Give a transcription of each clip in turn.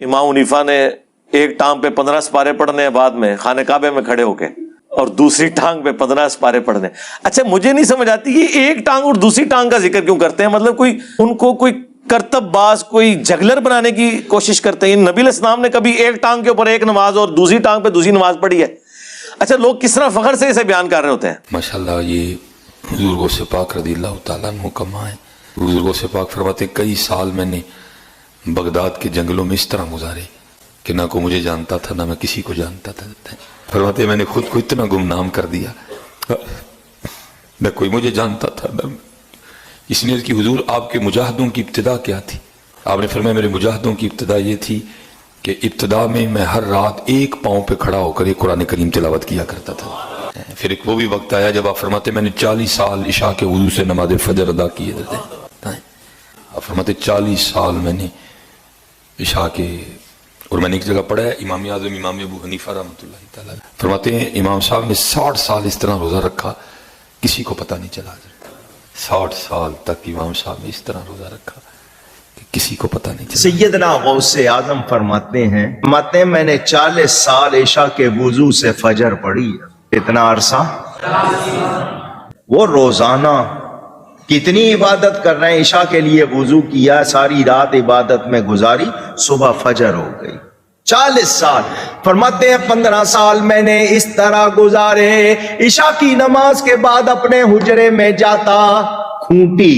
امام حنیفہ نے ایک ٹانگ پہ 15 سپارے پڑھنے ہیں بعد میں خانہ کعبے میں کھڑے ہو کے، اور دوسری ٹانگ پہ 15 سپارے پڑھنے۔ اچھا مجھے نہیں سمجھ آتی یہ ایک ٹانگ اور دوسری ٹانگ کا ذکر کیوں کرتے ہیں؟ مطلب کوئی ان کو کوئی کرتب باز، کوئی جگلر بنانے کی کوشش کرتے ہیں؟ نبی علیہ السلام نے کبھی ایک ٹانگ کے اوپر ایک نماز اور دوسری ٹانگ پہ دوسری نماز پڑھی ہے؟ اچھا لوگ کس طرح فخر سے اسے بیان کر رہے ہوتے ہیں۔ ماشاءاللہ یہ حضور غوث پاک رضی اللہ تعالیٰ عنہ کا ماں ہے۔ حضور غوث پاک فرماتے کئی سال میں نے بغداد کے جنگلوں میں اس طرح گزارے کہ نہ کوئی مجھے جانتا تھا نہ میں کسی کو جانتا تھا۔ فرماتے میں نے خود کو اتنا گمنام کر دیا، نہ کوئی مجھے جانتا تھا نہ، اس لیے کہ حضور آپ کے مجاہدوں کی ابتدا کیا تھی؟ آپ نے فرمایا میرے مجاہدوں کی ابتدا یہ تھی کہ ابتدا میں ہر رات ایک پاؤں پہ کھڑا ہو کر ایک قرآن کریم تلاوت کیا کرتا تھا۔ پھر ایک وہ بھی وقت آیا جب آپ فرماتے میں نے 40 سال عشاء کے وضو سے نماز فجر ادا کیے تھے۔ آپ فرماتے 40 سال میں نے عشاء کے، اور میں نے ایک جگہ پڑھا ہے امام اعظم امام ابو حنیفہ رحمۃ اللہ تعالیٰ فرماتے ہیں امام صاحب نے 60 سال اس طرح روزہ رکھا، کسی کو پتہ نہیں چلا۔ 60 سال تک امام صاحب نے اس طرح روزہ رکھا کہ کسی کو پتہ نہیں چلا۔ سیدنا غوث اعظم فرماتے ہیں میں نے 40 سال عشاء کے وضو سے فجر پڑھی ہے۔ اتنا عرصہ وہ روزانہ کتنی عبادت کر رہے ہیں، عشاء کے لیے وضو کیا، ساری رات عبادت میں گزاری، صبح فجر ہو گئی۔ 40 سال فرماتے ہیں 15 سال میں نے اس طرح گزارے، عشاء کی نماز کے بعد اپنے حجرے میں جاتا، کھونٹی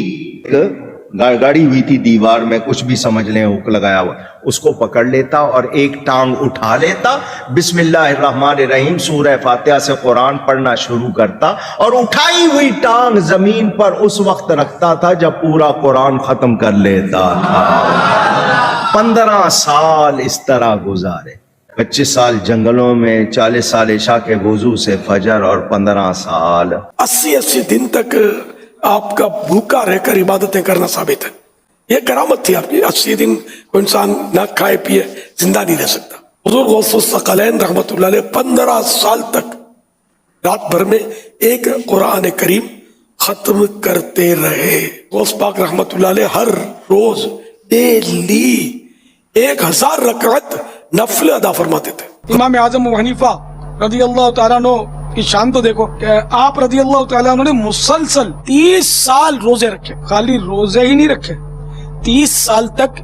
گاڑی ہوئی تھی دیوار میں، کچھ بھی سمجھ لیں ہک لگایا ہوا، اس کو پکڑ لیتا اور ایک ٹانگ اٹھا لیتا، بسم اللہ الرحمن الرحیم سورہ فاتحہ سے قرآن پڑھنا شروع کرتا، اور اٹھائی ہوئی ٹانگ زمین پر اس وقت رکھتا تھا جب پورا قرآن ختم کر لیتا تھا۔ 15 سال اس طرح گزارے، 25 سال جنگلوں میں، 40 سال عشاء کے وضو سے فجر، اور 15 سال 80 دن تک آپ کا بھوکا رہ کر عبادتیں کرنا ثابت ہے۔ یہ کرامت تھی آپ کی۔ 80 دن کوئی انسان نہ کھائے پیے زندہ نہیں رہ سکتا۔ حضور غوث الثقلین رحمۃ اللہ علیہ 15 سال تک رات بھر میں ایک قرآن کریم ختم کرتے رہے۔ غوث پاک رحمۃ اللہ علیہ ہر روز ڈیلی 1000 رکعت نفل ادا فرماتے تھے۔ امام اعظم ابو حنیفہ رضی اللہ تعالیٰ عنہ کی شان تو دیکھو کہ آپ رضی اللہ تعالیٰ عنہ نے مسلسل 30 سال روزے رکھے، خالی روزے ہی نہیں رکھے، 30 سال تک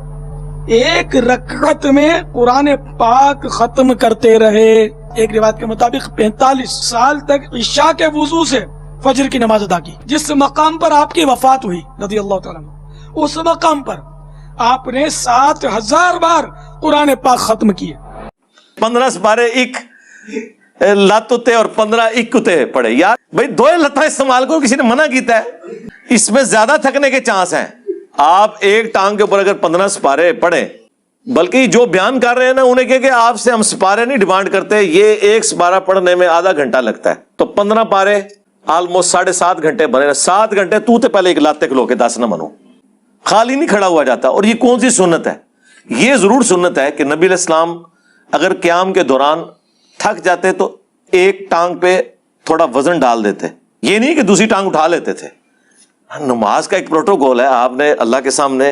ایک رکعت میں قرآن پاک ختم کرتے رہے۔ ایک روایت کے مطابق 45 سال تک عشاء کے وضو سے فجر کی نماز ادا کی۔ جس مقام پر آپ کی وفات ہوئی رضی اللہ تعالیٰ عنہ، اس مقام پر آپ نے 7000 بار قرآن پاک ختم کیے۔ 15 سپارے ایک لت اتے اور 15 ایک اتے پڑے۔ یار بھائی 2 لتاں استعمال کرو، کسی نے منع کیتا ہے؟ اس میں زیادہ تھکنے کے چانس ہیں۔ آپ ایک ٹانگ کے اوپر اگر 15 سپارے پڑھیں، بلکہ جو بیان کر رہے ہیں نا انہیں کہ آپ سے ہم سپارے نہیں ڈیمانڈ کرتے، یہ ایک سپارہ پڑھنے میں آدھا گھنٹہ لگتا ہے، تو 15 پارے آلموسٹ 7.5 گھنٹے بنے۔ 7 گھنٹے تو پہلے ایک لات کھلو کے 10 نہ منو، خالی نہیں کھڑا ہوا جاتا۔ اور یہ کون سی سنت ہے؟ یہ ضرور سنت ہے کہ نبی علیہ السلام اگر قیام کے دوران تھک جاتے تو ایک ٹانگ پہ تھوڑا وزن ڈال دیتے، یہ نہیں کہ دوسری ٹانگ اٹھا لیتے تھے۔ نماز کا ایک پروٹوکول ہے، آپ نے اللہ کے سامنے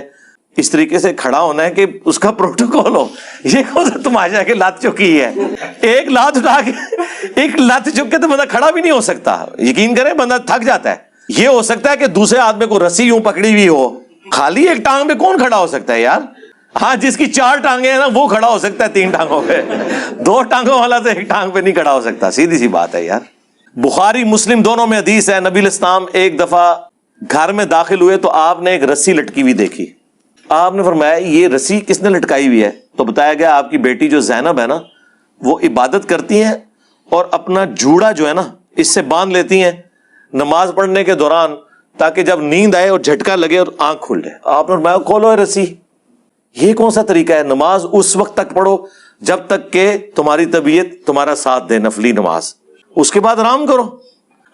اس طریقے سے کھڑا ہونا ہے کہ اس کا پروٹوکول ہو۔ یہ کون سا تماشا کہ لات چکی ہے؟ ایک لات اٹھا کے، ایک لات چک کے تو بندہ کھڑا بھی نہیں ہو سکتا۔ یقین کریں بندہ تھک جاتا ہے۔ یہ ہو سکتا ہے کہ دوسرے آدمی کو رسی یوں پکڑی ہوئی ہو، خالی ایک ٹانگ پہ کون کھڑا ہو سکتا ہے یار؟ ہاں جس کی 4 ٹانگیں ہیں نا وہ کھڑا ہو سکتا ہے 3 ٹانگوں پہ، 2 ٹانگوں والا تو ایک ٹانگ پہ نہیں کھڑا ہو سکتا۔ سیدھی سی بات ہے یار۔ بخاری مسلم دونوں میں حدیث ہے، نبی علیہ السلام ایک دفعہ گھر میں داخل ہوئے تو آپ نے ایک رسی لٹکی ہوئی دیکھی۔ آپ نے فرمایا یہ رسی کس نے لٹکائی ہوئی ہے؟ تو بتایا گیا آپ کی بیٹی جو زینب ہے نا وہ عبادت کرتی ہیں اور اپنا جوڑا جو ہے نا اس سے باندھ لیتی ہیں نماز پڑھنے کے دوران، تاکہ جب نیند آئے اور جھٹکا لگے اور آنکھ کھل جائے۔ آپ نے فرمایا کھولو رسی۔ یہ کون سا طریقہ ہے؟ نماز اس وقت تک پڑھو جب تک کہ تمہاری طبیعت تمہارا ساتھ دے، نفلی نماز، اس کے بعد آرام کرو۔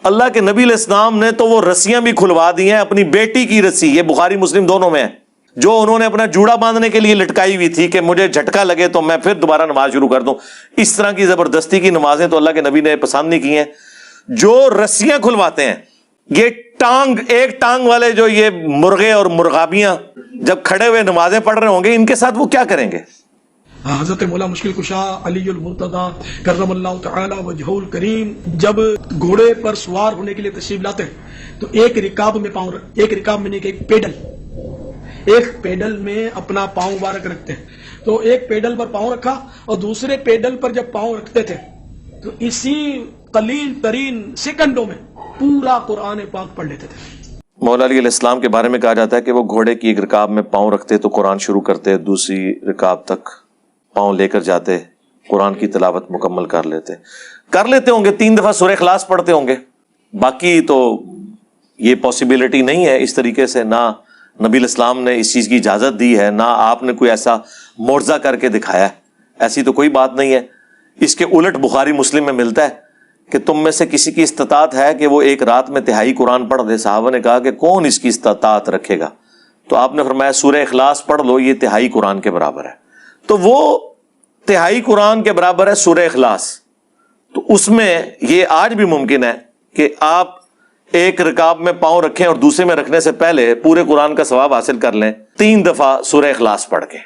اللہ کے نبی علیہ السلام نے تو وہ رسیاں بھی کھلوا دی ہیں، اپنی بیٹی کی رسی، یہ بخاری مسلم دونوں میں ہے، جو انہوں نے اپنا جوڑا باندھنے کے لیے لٹکائی ہوئی تھی کہ مجھے جھٹکا لگے تو میں پھر دوبارہ نماز شروع کر دوں۔ اس طرح کی زبردستی کی نمازیں تو اللہ کے نبی نے پسند نہیں کی ہیں۔ جو رسیاں کھلواتے ہیں، یہ ٹانگ، ایک ٹانگ والے جو یہ مرغے اور مرغابیاں جب کھڑے ہوئے نمازیں پڑھ رہے ہوں گے، ان کے ساتھ وہ کیا کریں گے؟ حضرت مولا مشکل کشا علی المرتضیٰ کرم اللہ تعالی وجہہ الکریم جب گھوڑے پر سوار ہونے کے لیے تشریف لاتے ہیں تو ایک رکاب میں نہیں کہ ایک پیڈل میں اپنا پاؤں مبارک رکھتے ہیں. تو ایک پیڈل پر پاؤں رکھا اور دوسرے پیڈل پر جب پاؤں رکھتے تھے تو اسی قلیل ترین سیکنڈوں میں پورا قرآن پاک پڑھ لیتے تھے. مولا علی علیہ السلام کے بارے میں کہا جاتا ہے کہ وہ گھوڑے کی ایک رکاب میں پاؤں رکھتے تو قرآن شروع کرتے, دوسری رکاب تک پاؤں لے کر جاتے, قرآن کی تلاوت مکمل کر لیتے ہوں گے. 3 دفعہ سورہ اخلاص پڑھتے ہوں گے. باقی تو یہ پاسبلٹی نہیں ہے اس طریقے سے, نہ نبی الاسلام نے اس چیز کی اجازت دی ہے, نہ آپ نے کوئی ایسا معجزہ کر کے دکھایا ہے. ایسی تو کوئی بات نہیں ہے. اس کے الٹ بخاری مسلم میں ملتا ہے کہ تم میں سے کسی کی استطاعت ہے کہ وہ ایک رات میں تہائی قرآن پڑھ دے. صحابہ نے کہا کہ کون اس کی استطاعت رکھے گا؟ تو آپ نے فرمایا سورہ اخلاص پڑھ لو, یہ تہائی قرآن کے برابر ہے. تو وہ تہائی قرآن کے برابر ہے سورہ اخلاص. تو اس میں یہ آج بھی ممکن ہے کہ آپ ایک رکاب میں پاؤں رکھیں اور دوسرے میں رکھنے سے پہلے پورے قرآن کا ثواب حاصل کر لیں 3 دفعہ سورہ اخلاص پڑھ کے.